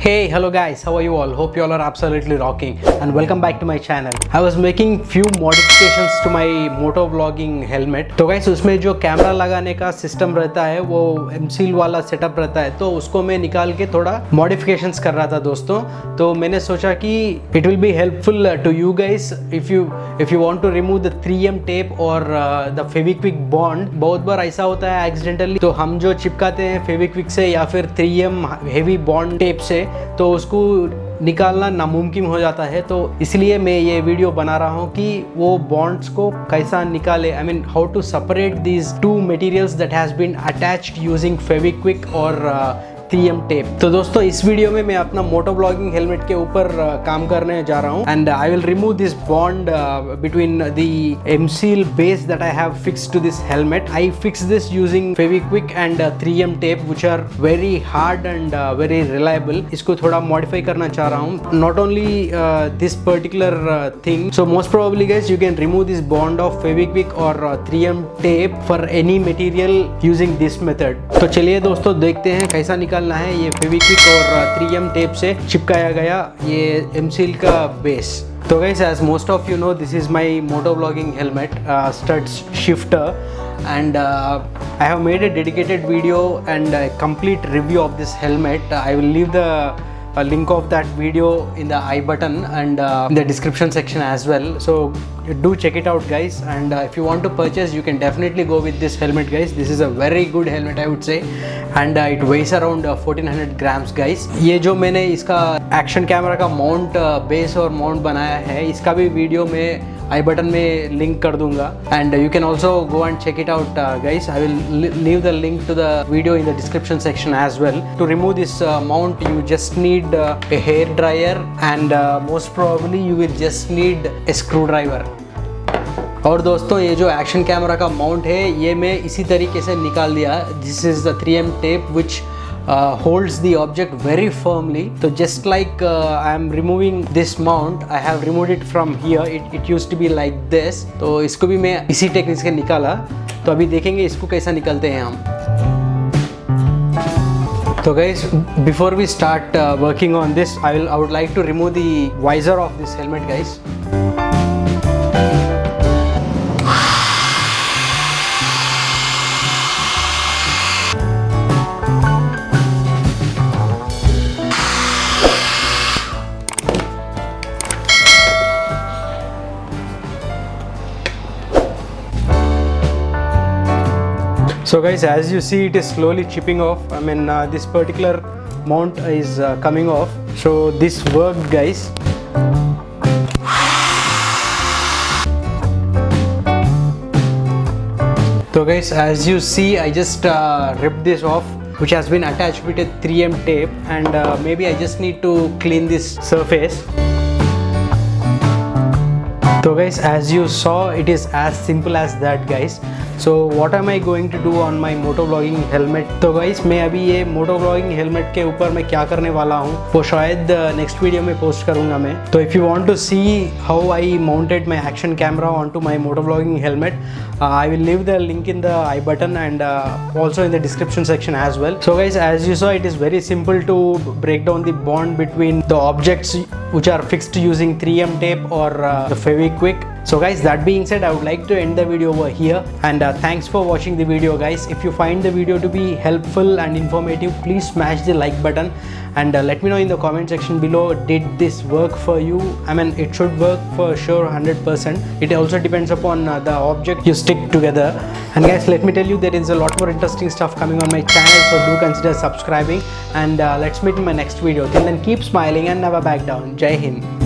Hey, hello guys, how are you all? Hope you all are absolutely rocking and welcome back to my channel. I was making few modifications to my moto vlogging helmet. तो guys उसमें जो camera लगाने का system रहता है वो एमसील वाला setup रहता है, तो उसको मैं निकाल के थोड़ा मॉडिफिकेशंस कर रहा था दोस्तों. तो मैंने सोचा कि it will be helpful to you guys if you want to remove the 3M tape or the Feviquick bond. बहुत बार ऐसा होता है accidentally, तो हम जो चिपकाते हैं Feviquick से या फिर 3M heavy bond tape से, तो उसको निकालना नामुमकिन हो जाता है. तो इसलिए मैं ये वीडियो बना रहा हूँ कि वो बॉन्ड्स को कैसा निकाले. I mean how to separate these two materials that has been attached using Fevikwik और 3M टेप. तो दोस्तों इस वीडियो में मैं अपना मोटो ब्लॉगिंग हेलमेट के ऊपर काम करने जा रहा हूँ and I will remove this bond between the MSeal base that I have fixed to this helmet. I fix this using Fevikwik and 3M tape which are very hard and very reliable. इसको थोड़ा modify करना चाह रहा हूँ, not only this particular thing. So most probably guys you can remove this bond of Fevikwik और 3M tape for any material using this method. तो चलिए दोस्तों देखते हैं कैसा निकालना है ये फेविक्विक और 3M टेप से चिपकाया गया ये एमसील का बेस. तो guys as most of you know, this is my moto vlogging helmet studs shifter and I have made a dedicated video and a complete review of this helmet. I will leave the link of that video in the I button and in the description section as well, so do check it out guys. And if you want to purchase, you can definitely go with this helmet guys. This is a very good helmet I would say and it weighs around 1400 grams guys. ये जो मैंने इसका action camera का mount base और mount बनाया है, इसका भी वीडियो में आई बटन में लिंक कर दूंगा and you can also go and check it out guys. I will leave the link to the video in the description section as well. To remove this mount you just need a hair dryer and most probably you will just need a screwdriver. और दोस्तों ये जो action camera का mount है ये मैं इसी तरीके से निकाल दिया. This is the 3M tape which holds the object very firmly. So just like I am removing this mount, I have removed it from here. It used to be like this. तो इसको भी मैं इसी technique से निकाला. तो अभी देखेंगे इसको कैसा निकलते हैं हम. So guys, before we start working on this, I would like to remove the visor of this helmet guys. So guys, as you see, it is slowly chipping off. I mean this particular mount is coming off. So this worked guys. So guys, as you see, I just ripped this off, which has been attached with a 3M tape, and maybe I just need to clean this surface. So guys, as you saw, it is as simple as that guys. So what am I going to do on my moto vlogging helmet? तो guys मैं अभी ये moto vlogging helmet के ऊपर मैं क्या करने वाला हूँ वो शायद next video में post करूँगा मैं. तो if you want to see how I mounted my action camera onto my moto vlogging helmet, I will leave the link in the I button and also in the description section as well. So guys, as you saw, it is very simple to break down the bond between the objects which are fixed using 3M tape or the Fevikwik. So guys, that being said, I would like to end the video over here and thanks for watching the video guys. If you find the video to be helpful and informative, please smash the like button and let me know in the comment section below, did this work for you? I mean it should work for sure 100%. It also depends upon the object you stick together. And guys, let me tell you, there is a lot more interesting stuff coming on my channel, so do consider subscribing and let's meet in my next video. Till then, keep smiling and never back down. Jai Hind.